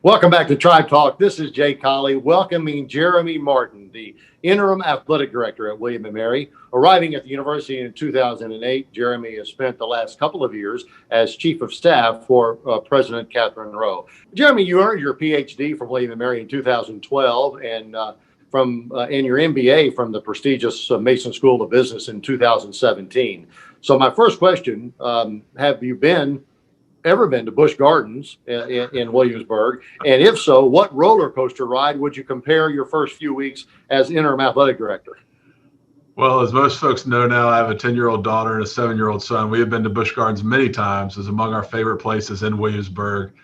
Welcome back to Tribe Talk. This is Jay Colley welcoming Jeremy Martin, the Interim Athletic Director at William & Mary. Arriving at the university in 2008, Jeremy has spent the last couple of years as Chief of Staff for President Catherine Rowe. Jeremy, you earned your PhD from William & Mary in 2012 and your MBA from the prestigious Mason School of Business in 2017. So my first question, have you ever been to Busch Gardens in Williamsburg? And if so, what roller coaster ride would you compare your first few weeks as interim athletic director? Well, as most folks know now, I have a 10-year-old daughter and a 7-year-old son. We have been to Busch Gardens many times. It's among our favorite places in Williamsburg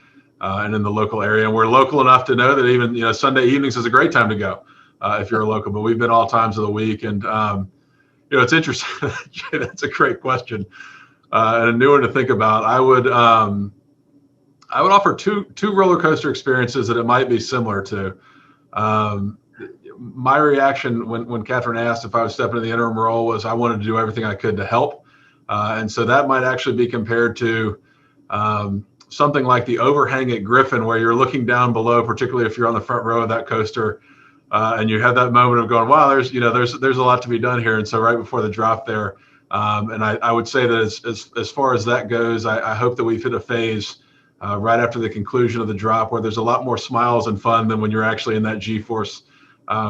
and in the local area. And we're local enough to know that even Sunday evenings is a great time to go if you're a local. But we've been all times of the week. And it's interesting. That's a great question. And a new one to think about. I would offer two roller coaster experiences that it might be similar to. My reaction when Catherine asked if I would step into the interim role was I wanted to do everything I could to help, and so that might actually be compared to something like the overhang at Griffin, where you're looking down below, particularly if you're on the front row of that coaster, and you have that moment of going, wow, there's a lot to be done here, and so right before the drop there. And I would say that as far as that goes, I hope that we've hit a phase right after the conclusion of the drop where there's a lot more smiles and fun than when you're actually in that G-force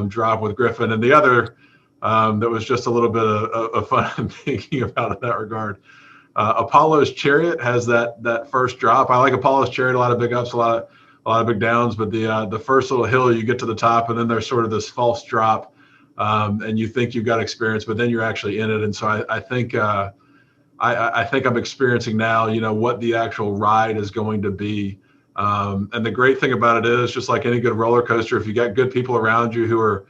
drop with Griffin. And the other that was just a little bit of fun I'm thinking about in that regard. Apollo's Chariot has that first drop. I like Apollo's Chariot, a lot of big ups, a lot of big downs, but the first little hill you get to the top and then there's sort of this false drop. And you think you've got experience, but then you're actually in it. And so I think I'm experiencing now, what the actual ride is going to be. And the great thing about it is, just like any good roller coaster, if you got good people around you who are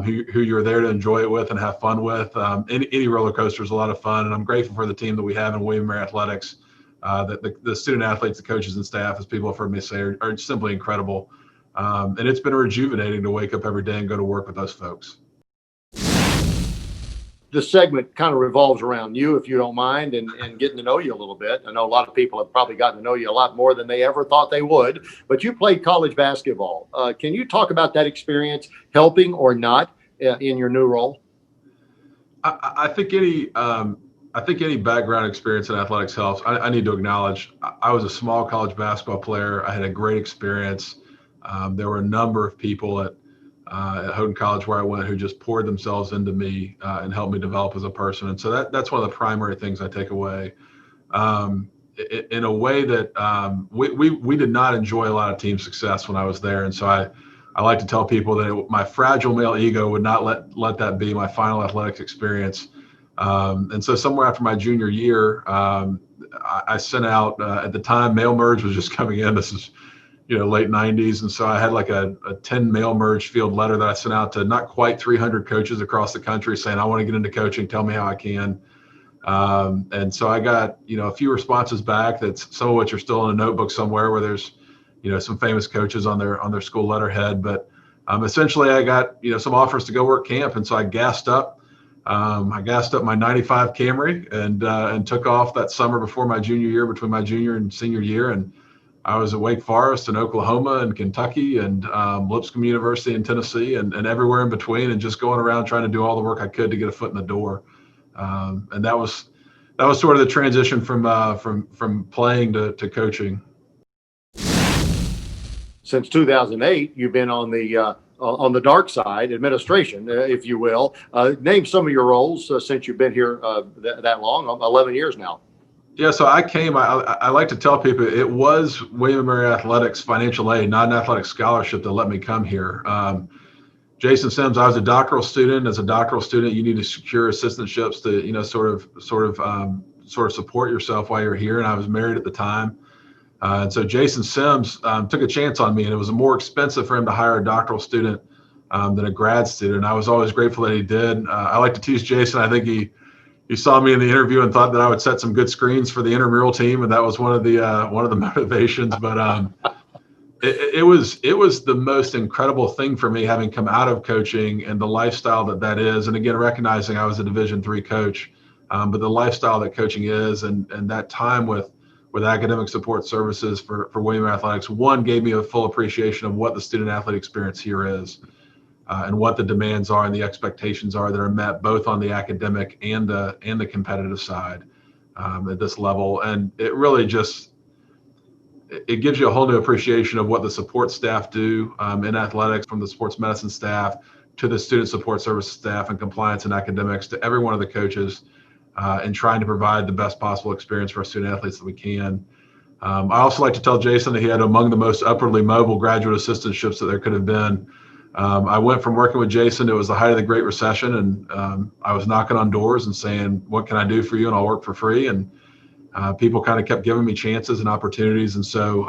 who you're there to enjoy it with and have fun with, any roller coaster is a lot of fun. And I'm grateful for the team that we have in William & Mary Athletics. That the student athletes, the coaches and staff, as people have heard me say, are simply incredible. And it's been rejuvenating to wake up every day and go to work with those folks. This segment kind of revolves around you, if you don't mind, and getting to know you a little bit. I know a lot of people have probably gotten to know you a lot more than they ever thought they would, but you played college basketball. Can you talk about that experience, helping or not, in your new role? I think any background experience in athletics helps. I need to acknowledge I was a small college basketball player. I had a great experience. There were a number of people at Houghton College where I went who just poured themselves into me and helped me develop as a person. And so that's one of the primary things I take away. In a way that we did not enjoy a lot of team success when I was there. And so I like to tell people that my fragile male ego would not let that be my final athletics experience. And so somewhere after my junior year, I sent out, at the time, mail merge was just coming in. This is late 90s. And so I had like a 10 mail merge field letter that I sent out to not quite 300 coaches across the country saying, I want to get into coaching. Tell me how I can. And so I got, a few responses back, that's some of which are still in a notebook somewhere where there's, some famous coaches on their school letterhead. But essentially I got, some offers to go work camp. And so I gassed up my 95 Camry and took off that summer before my junior year, between my junior and senior year. And I was at Wake Forest and Oklahoma and Kentucky and Lipscomb University in Tennessee and everywhere in between, and just going around trying to do all the work I could to get a foot in the door. And that was sort of the transition from playing to coaching. Since 2008, you've been on the dark side, administration, if you will. Name some of your roles since you've been here that long, 11 years now. Yeah, so I like to tell people it was William & Mary Athletics financial aid, not an athletic scholarship that let me come here. Jason Sims, I was a doctoral student. As a doctoral student, you need to secure assistantships to, sort of support yourself while you're here. And I was married at the time. And so Jason Sims took a chance on me, and it was more expensive for him to hire a doctoral student than a grad student. I was always grateful that he did. I like to tease Jason. I think he saw me in the interview and thought that I would set some good screens for the intramural team, and that was one of the motivations. But It was the most incredible thing for me, having come out of coaching and the lifestyle that is. And again, recognizing I was a Division III coach, but the lifestyle that coaching is, and that time with academic support services for William Athletics, one, gave me a full appreciation of what the student athlete experience here is, and what the demands are and the expectations are that are met both on the academic and the competitive side at this level. And it really just, it gives you a whole new appreciation of what the support staff do in athletics, from the sports medicine staff to the student support services staff and compliance and academics to every one of the coaches, and trying to provide the best possible experience for our student athletes that we can. I also like to tell Jason that he had among the most upwardly mobile graduate assistantships that there could have been. I went from working with Jason, it was the height of the Great Recession, and I was knocking on doors and saying, what can I do for you? And I'll work for free. And people kind of kept giving me chances and opportunities. And so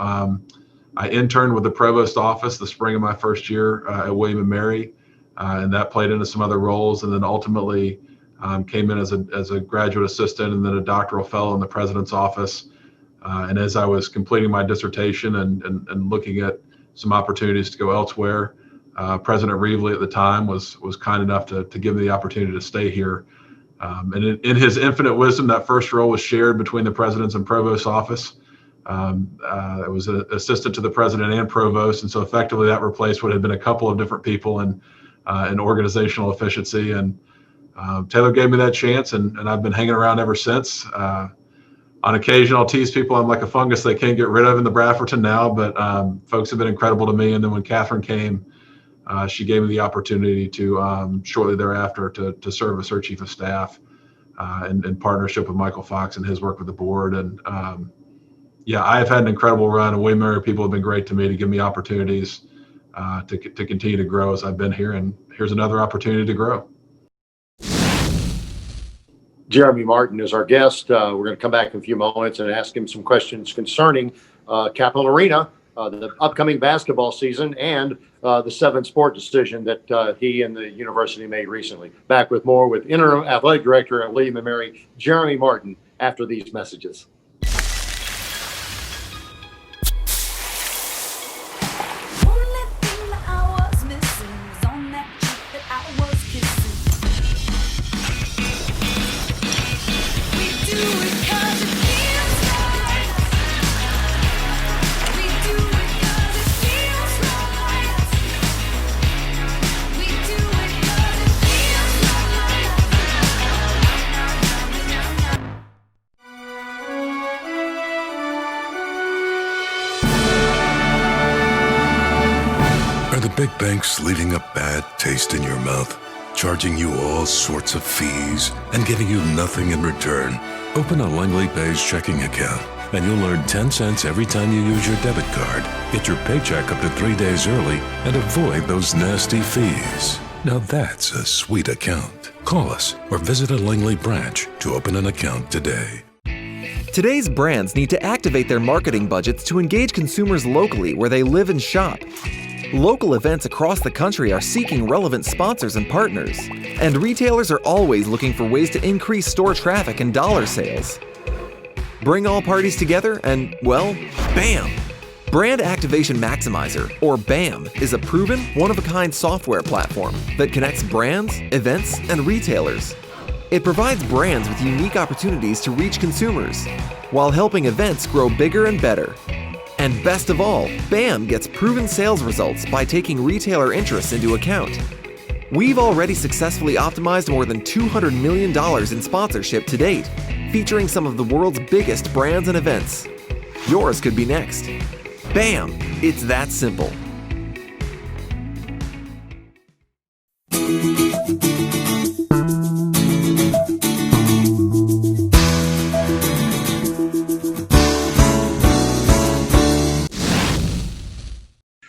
I interned with the provost office the spring of my first year at William & Mary, and that played into some other roles. And then ultimately came in as a graduate assistant and then a doctoral fellow in the president's office. And as I was completing my dissertation and looking at some opportunities to go elsewhere, President Reevely at the time was kind enough to give me the opportunity to stay here. And in his infinite wisdom, that first role was shared between the president's and provost's office. It was an assistant to the president and provost, and so effectively that replaced what had been a couple of different people in organizational efficiency. And Taylor gave me that chance, and I've been hanging around ever since. On occasion, I'll tease people I'm like a fungus they can't get rid of in the Brafferton now, but folks have been incredible to me. And then when Catherine came, she gave me the opportunity to shortly thereafter to serve as her chief of staff in partnership with Michael Fox and his work with the board. And yeah, I have had an incredible run, and William & Mary people have been great to me to give me opportunities to continue to grow as I've been here. And here's another opportunity to grow. Jeremy Martin is our guest. We're going to come back in a few moments and ask him some questions concerning Capital Arena, the upcoming basketball season, and the 7 sport decision that he and the university made recently. Back with more with Interim Athletic Director at William & Mary, Jeremy Martin, after these messages. Big banks leaving a bad taste in your mouth, charging you all sorts of fees and giving you nothing in return. Open a Langley Pays checking account and you'll earn 10 cents every time you use your debit card. Get your paycheck up to 3 days early and avoid those nasty fees. Now that's a sweet account. Call us or visit a Langley branch to open an account today. Today's brands need to activate their marketing budgets to engage consumers locally where they live and shop. Local events across the country are seeking relevant sponsors and partners, and retailers are always looking for ways to increase store traffic and dollar sales. Bring all parties together and, well, BAM! Brand Activation Maximizer, or BAM, is a proven, one-of-a-kind software platform that connects brands, events, and retailers. It provides brands with unique opportunities to reach consumers, while helping events grow bigger and better. And best of all, BAM gets proven sales results by taking retailer interests into account. We've already successfully optimized more than $200 million in sponsorship to date, featuring some of the world's biggest brands and events. Yours could be next. BAM! It's that simple.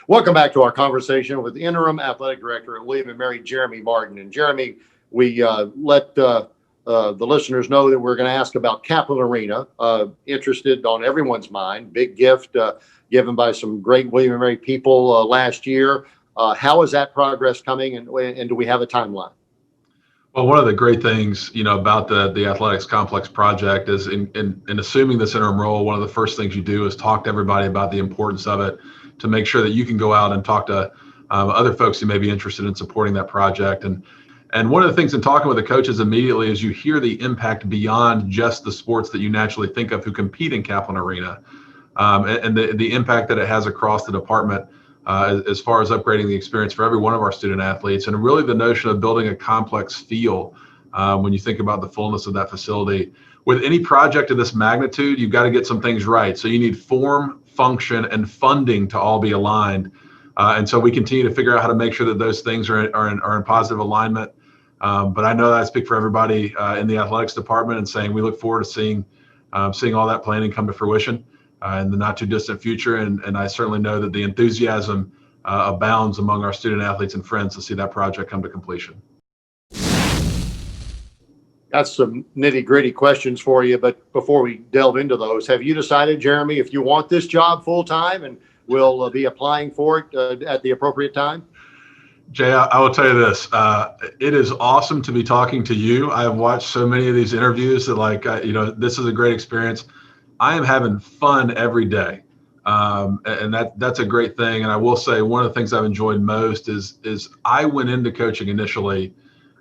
Welcome back to our conversation with Interim Athletic Director at William & Mary, Jeremy Martin. And Jeremy, we let the listeners know that we're going to ask about Capital Arena. Interested on everyone's mind. Big gift given by some great William & Mary people last year. How is that progress coming, and do we have a timeline? Well, one of the great things, about the athletics complex project is in assuming this interim role, one of the first things you do is talk to everybody about the importance of it. to make sure that you can go out and talk to other folks who may be interested in supporting that project. And one of the things in talking with the coaches immediately is you hear the impact beyond just the sports that you naturally think of who compete in Kaplan Arena, and the impact that it has across the department as far as upgrading the experience for every one of our student athletes, and really the notion of building a complex feel when you think about the fullness of that facility. With any project of this magnitude, you've got to get some things right. So you need form, function, and funding to all be aligned. And so we continue to figure out how to make sure that those things are in positive alignment. But I know that I speak for everybody in the athletics department and saying we look forward to seeing all that planning come to fruition in the not too distant future. And I certainly know that the enthusiasm abounds among our student athletes and friends to see that project come to completion. Got some nitty gritty questions for you, but before we delve into those, have you decided, Jeremy, if you want this job full time and will be applying for it at the appropriate time? Jay, I will tell you this. It is awesome to be talking to you. I have watched so many of these interviews that this is a great experience. I am having fun every day. And that's a great thing. And I will say one of the things I've enjoyed most is I went into coaching initially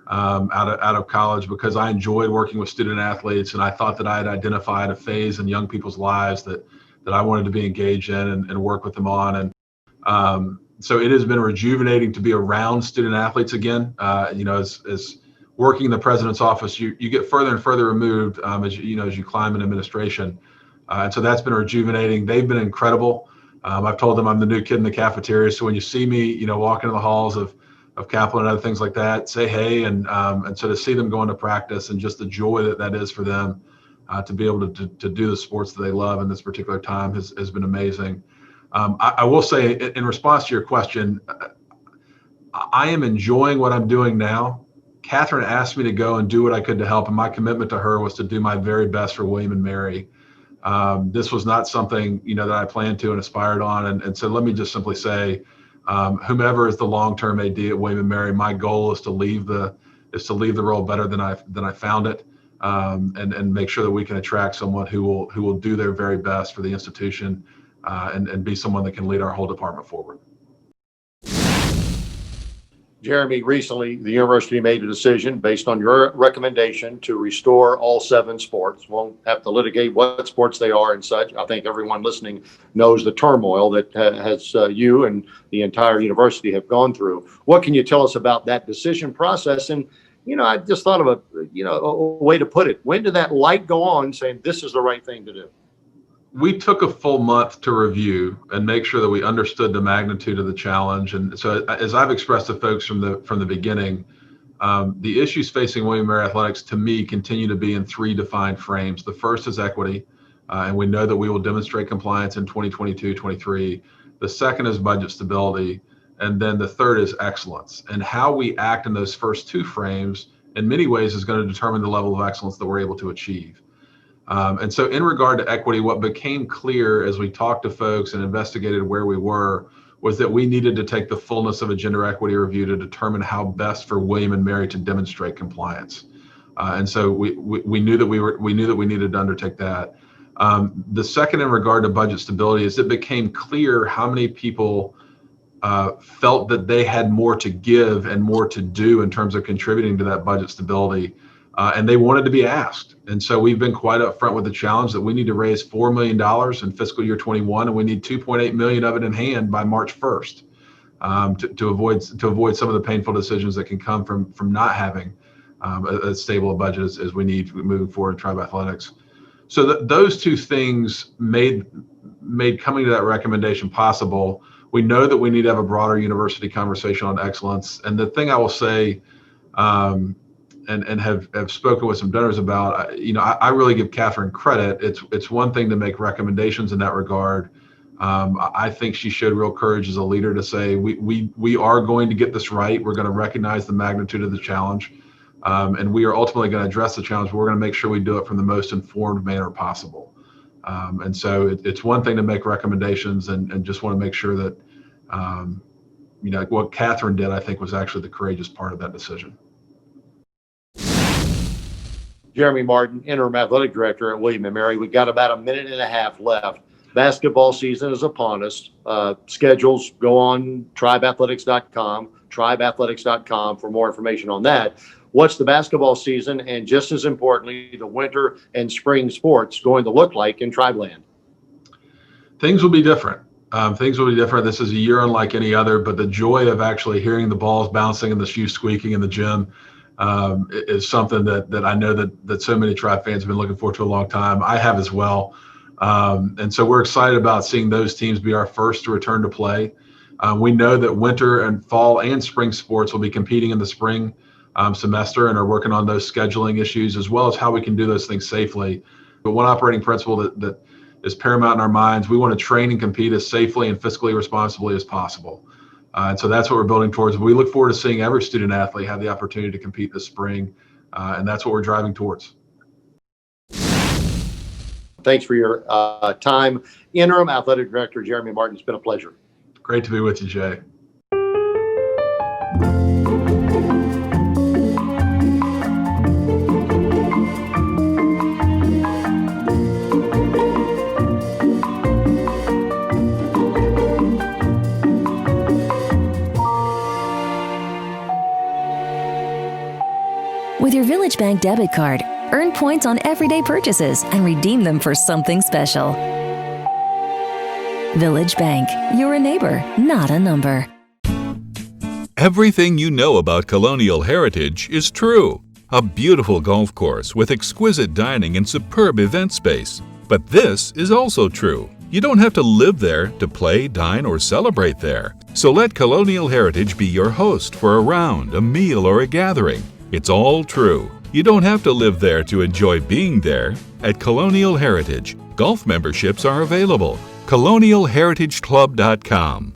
out of college because I enjoyed working with student athletes, and I thought that I had identified a phase in young people's lives that I wanted to be engaged in and work with them on. And so it has been rejuvenating to be around student athletes again. As working in the president's office, you get further and further removed as you climb in administration. And so that's been rejuvenating. They've been incredible. I've told them I'm the new kid in the cafeteria. So when you see me, walking in the halls of Kaplan and other things like that, say hey. And so to see them go into practice and just the joy that is for them to be able to do the sports that they love in this particular time has been amazing. I will say in response to your question, I am enjoying what I'm doing now. Catherine asked me to go and do what I could to help, and my commitment to her was to do my very best for William and Mary. This was not something that I planned to and aspired on, and so let me just simply say, whomever is the long-term AD at William and Mary, my goal is to leave the role better than I found it, and make sure that we can attract someone who will do their very best for the institution, and be someone that can lead our whole department forward. Jeremy, recently the university made a decision based on your recommendation to restore all 7 sports. Won't have to litigate what sports they are and such. I think everyone listening knows the turmoil that has you and the entire university have gone through. What can you tell us about that decision process? And I just thought of a way to put it. When did that light go on saying this is the right thing to do? We took a full month to review and make sure that we understood the magnitude of the challenge. And so, as I've expressed to folks from the beginning, the issues facing William & Mary Athletics to me continue to be in 3 defined frames. The first is equity, and we know that we will demonstrate compliance in 2022-23. The second is budget stability, and then the third is excellence. And how we act in those first 2 frames, in many ways, is going to determine the level of excellence that we're able to achieve. And so in regard to equity, what became clear as we talked to folks and investigated where we were was that we needed to take the fullness of a gender equity review to determine how best for William and Mary to demonstrate compliance. And so we knew that we needed to undertake that. The second in regard to budget stability is it became clear how many people felt that they had more to give and more to do in terms of contributing to that budget stability. And they wanted to be asked. And so we've been quite upfront with the challenge that we need to raise $4 million in fiscal year 21, and we need $2.8 million of it in hand by March 1st to avoid some of the painful decisions that can come from not having a stable budget as we need moving forward in Tribe Athletics. So those 2 things made coming to that recommendation possible. We know that we need to have a broader university conversation on excellence. And the thing I will say, and have spoken with some donors about, I really give Catherine credit. It's one thing to make recommendations in that regard. I think she showed real courage as a leader to say, we are going to get this right. We're going to recognize the magnitude of the challenge. And we are ultimately going to address the challenge, but we're going to make sure we do it from the most informed manner possible. And so it's one thing to make recommendations and just want to make sure that, what Catherine did, I think, was actually the courageous part of that decision. Jeremy Martin, Interim Athletic Director at William & Mary. We've got about a minute and a half left. Basketball season is upon us. Schedules go on tribeathletics.com for more information on that. What's the basketball season, and just as importantly, the winter and spring sports going to look like in Tribeland? Things will be different. This is a year unlike any other, but the joy of actually hearing the balls bouncing and the shoes squeaking in the gym is something that I know that so many Tribe fans have been looking forward to a long time. I have as well. And so we're excited about seeing those teams be our first to return to play. We know that winter and fall and spring sports will be competing in the spring semester and are working on those scheduling issues as well as how we can do those things safely. But one operating principle that is paramount in our minds, we want to train and compete as safely and fiscally responsibly as possible. And so that's what we're building towards. We look forward to seeing every student athlete have the opportunity to compete this spring, and that's what we're driving towards. Thanks for your time. Interim Athletic Director Jeremy Martin, it's been a pleasure. Great to be with you, Jay. With your Village Bank debit card, earn points on everyday purchases and redeem them for something special. Village Bank, you're a neighbor, not a number. Everything you know about Colonial Heritage is true. A beautiful golf course with exquisite dining and superb event space. But this is also true. You don't have to live there to play, dine, or celebrate there. So let Colonial Heritage be your host for a round, a meal, or a gathering. It's all true. You don't have to live there to enjoy being there. At Colonial Heritage, golf memberships are available. ColonialHeritageClub.com.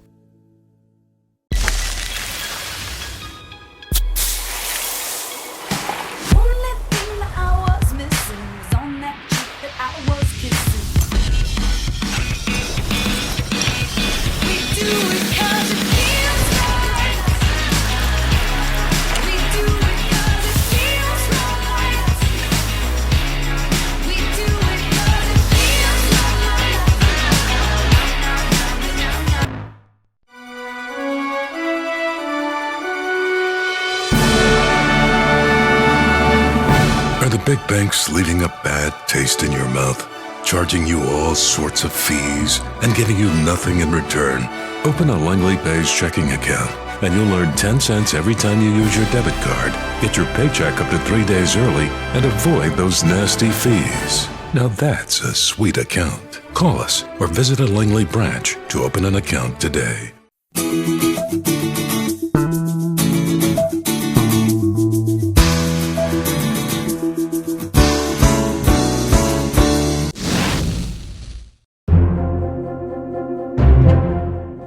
Big banks leaving a bad taste in your mouth, charging you all sorts of fees and giving you nothing in return. Open a Langley Pays checking account and you'll earn 10 cents every time you use your debit card. Get your paycheck up to 3 days early and avoid those nasty fees. Now that's a sweet account. Call us or visit a Langley branch to open an account today.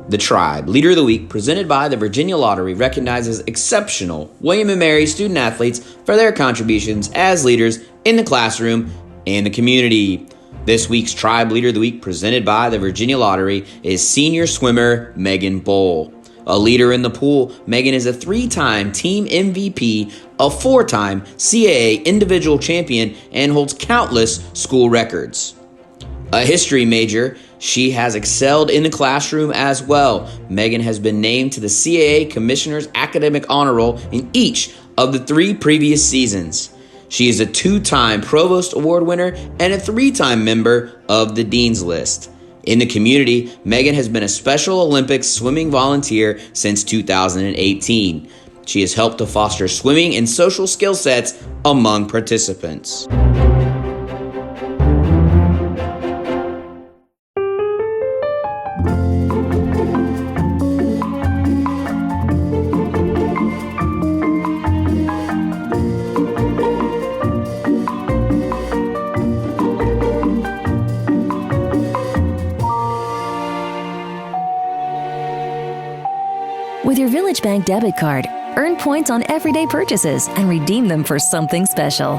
The Tribe Leader of the Week, presented by the Virginia Lottery, recognizes exceptional W&M student athletes for their contributions as leaders in the classroom and the community. This week's Tribe Leader of the Week, presented by the Virginia Lottery, is senior swimmer Megan Bull. A leader in the pool, Megan is a 3-time team MVP, a 4-time CAA individual champion, and holds countless school records. A history major, she has excelled in the classroom as well. Megan has been named to the CAA Commissioner's Academic Honor Roll in each of the 3 previous seasons. She is a 2-time Provost Award winner and a 3-time member of the Dean's List. In the community, Megan has been a Special Olympics swimming volunteer since 2018. She has helped to foster swimming and social skill sets among participants. With your Village Bank debit card, earn points on everyday purchases and redeem them for something special.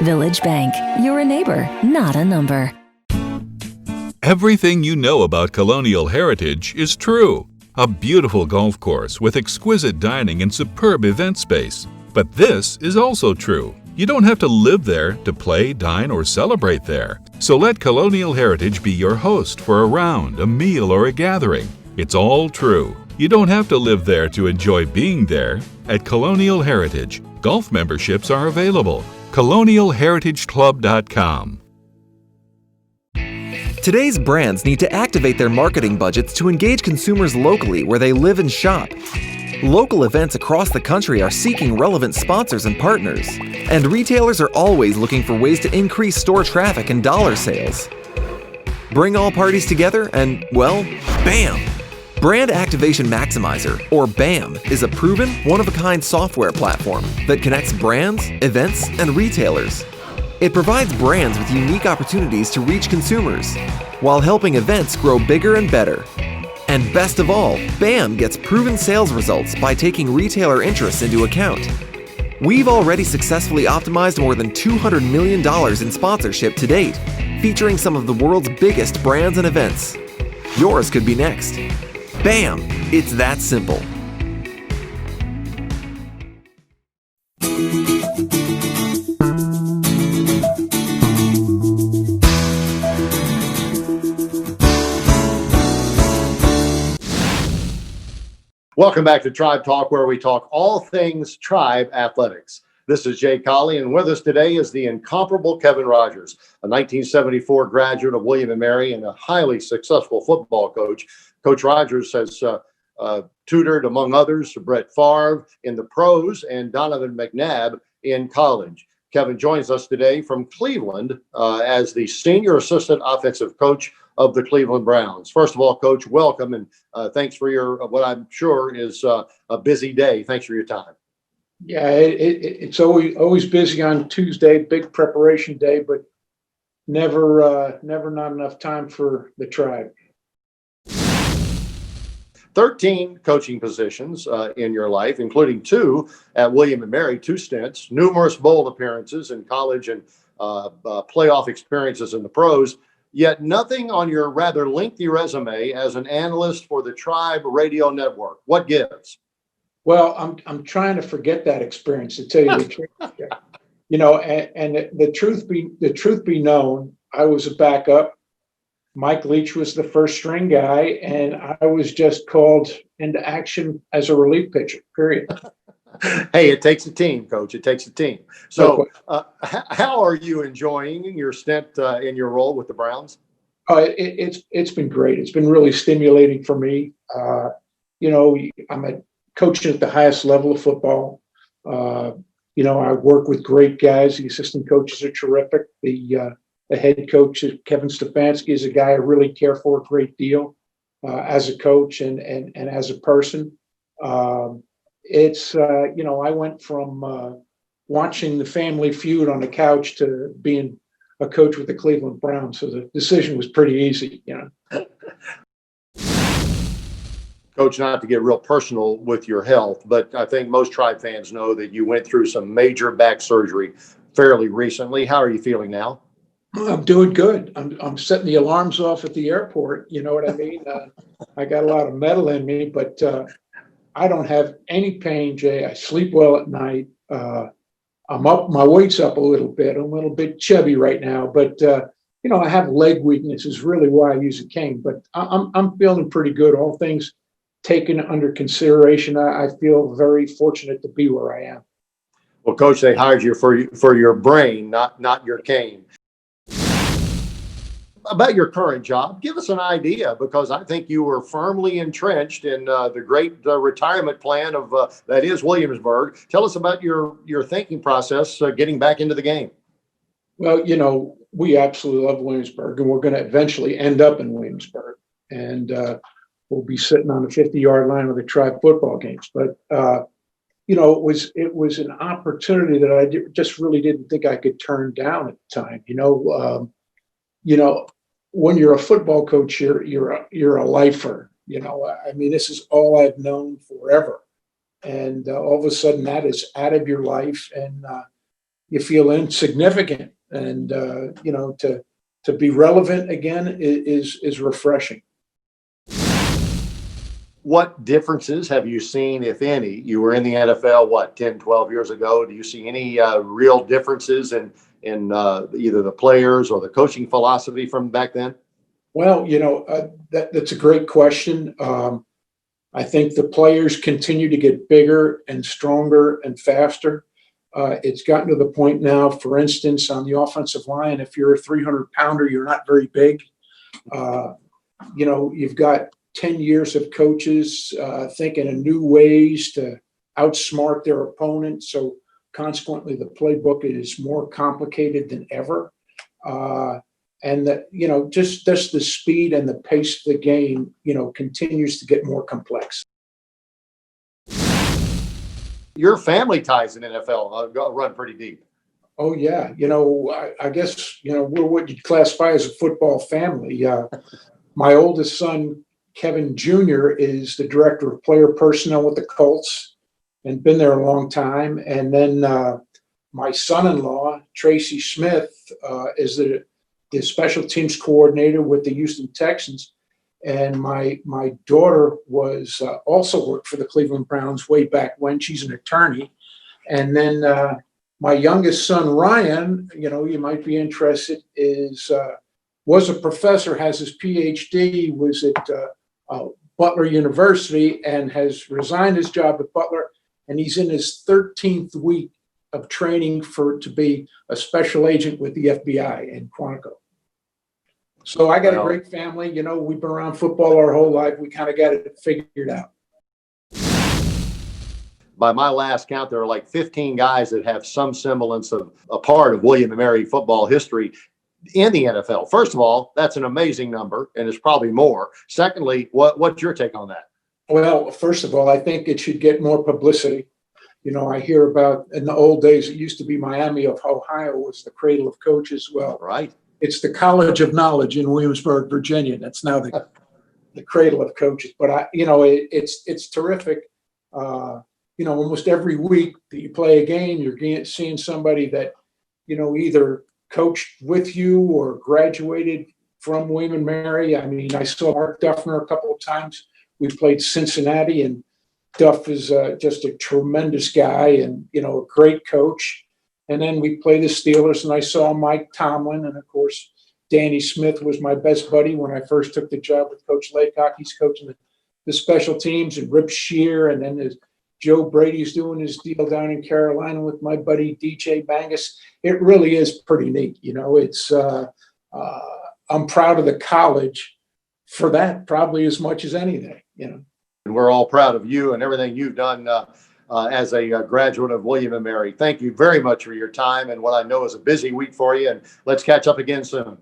Village Bank, you're a neighbor, not a number. Everything you know about Colonial Heritage is true. A beautiful golf course with exquisite dining and superb event space. But this is also true. You don't have to live there to play, dine, or celebrate there. So let Colonial Heritage be your host for a round, a meal, or a gathering. It's all true. You don't have to live there to enjoy being there. At Colonial Heritage, golf memberships are available. ColonialHeritageClub.com. Today's brands need to activate their marketing budgets to engage consumers locally where they live and shop. Local events across the country are seeking relevant sponsors and partners, and retailers are always looking for ways to increase store traffic and dollar sales. Bring all parties together and, well, bam! Brand Activation Maximizer, or BAM, is a proven, one-of-a-kind software platform that connects brands, events, and retailers. It provides brands with unique opportunities to reach consumers, while helping events grow bigger and better. And best of all, BAM gets proven sales results by taking retailer interests into account. We've already successfully optimized more than $200 million in sponsorship to date, featuring some of the world's biggest brands and events. Yours could be next. BAM! It's that simple. Welcome back to Tribe Talk, where we talk all things Tribe athletics. This is Jay Colley, and with us today is the incomparable Kevin Rogers, a 1974 graduate of William & Mary and a highly successful football coach. Coach Rogers has tutored, among others, Brett Favre in the pros and Donovan McNabb in college. Kevin joins us today from Cleveland as the senior assistant offensive coach of the Cleveland Browns. First of all, Coach, welcome, and thanks for your what I'm sure is a busy day. Thanks for your time. Yeah, it's always busy on Tuesday, big preparation day, but never not enough time for the Tribe. 13 coaching positions in your life, including 2 at William & Mary, 2 stints, numerous bowl appearances in college, and playoff experiences in the pros. Yet nothing on your rather lengthy resume as an analyst for the Tribe Radio Network. What gives? Well, I'm trying to forget that experience, to tell you the truth. You know, and the truth be known, I was a backup. Mike Leach was the first string guy, and I was just called into action as a relief pitcher. Period. Hey, it takes a team, Coach. It takes a team. So, how are you enjoying your stint in your role with the Browns? It's been great. It's been really stimulating for me. You know, I'm coaching at the highest level of football. You know, I work with great guys. The assistant coaches are terrific. The head coach, Kevin Stefanski, is a guy I really care for a great deal as a coach and as a person. It's you know, I went from watching the Family Feud on the couch to being a coach with the Cleveland Browns. So the decision was pretty easy, you know. Coach, not to get real personal with your health, but I think most Tribe fans know that you went through some major back surgery fairly recently. How are you feeling now? I'm doing good. I'm setting the alarms off at the airport. You know what I mean? I got a lot of metal in me, but I don't have any pain, Jay. I sleep well at night. I'm up, my weight's up a little bit. I'm a little bit chubby right now, but you know, I have leg weakness is really why I use a cane, but I'm feeling pretty good. All things taken under consideration, I feel very fortunate to be where I am. Well, Coach, they hired you for your brain, not your cane. About your current job, give us an idea, because I think you were firmly entrenched in the great retirement plan of that is Williamsburg. Tell us about your thinking process getting back into the game. Well, you know, we absolutely love Williamsburg, and we're going to eventually end up in Williamsburg, and we'll be sitting on the 50-yard line of the Tribe football games. But you know, it was an opportunity that I just really didn't think I could turn down at the time. You know, when you're a football coach, you're a lifer. You know, I mean, this is all I've known forever, and all of a sudden that is out of your life, and you feel insignificant. And you know, to be relevant again is refreshing. What differences have you seen, if any? You were in the NFL, 10, 12 years ago. Do you see any real differences in in either the players or the coaching philosophy from back then? Well, that's a great question. I think the players continue to get bigger and stronger and faster. It's gotten to the point now, for instance, on the offensive line, if you're a 300-pounder, you're not very big. You've got 10 years of coaches thinking of new ways to outsmart their opponent. So consequently, the playbook is more complicated than ever. And that, just the speed and the pace of the game, continues to get more complex. Your family ties in NFL run pretty deep. Oh, yeah. I guess, we're what you'd classify as a football family. My oldest son, Kevin Jr., is the director of player personnel with the Colts and been there a long time. And then my son-in-law, Tracy Smith, is the special teams coordinator with the Houston Texans. And my daughter was also worked for the Cleveland Browns way back when. She's an attorney. And then my youngest son, Ryan, you might be interested, was a professor, has his PhD, was at Butler University and has resigned his job at Butler. And he's in his 13th week of training to be a special agent with the FBI in Quantico. So I got a great family. We've been around football our whole life. We kind of got it figured out. By my last count, there are like 15 guys that have some semblance of a part of William & Mary football history in the NFL. First of all, that's an amazing number, and it's probably more. Secondly, what's your take on that? Well, first of all, I think it should get more publicity. I hear about, in the old days, it used to be Miami of Ohio was the cradle of coaches. Well, right. It's the College of Knowledge in Williamsburg, Virginia. That's now the cradle of coaches. But it's terrific. Almost every week that you play a game, you're seeing somebody that, either coached with you or graduated from William & Mary. I mean, I saw Mark Duffner a couple of times. We played Cincinnati, and Duff is just a tremendous guy and, a great coach. And then we played the Steelers, and I saw Mike Tomlin. And, of course, Danny Smith was my best buddy when I first took the job with Coach Laycock. He's coaching the special teams, and Rip Shear. And then Joe Brady's doing his deal down in Carolina with my buddy DJ Bangus. It really is pretty neat. I'm proud of the college for that probably as much as anything, And we're all proud of you and everything you've done as a graduate of William & Mary. Thank you very much for your time and what I know is a busy week for you. And let's catch up again soon.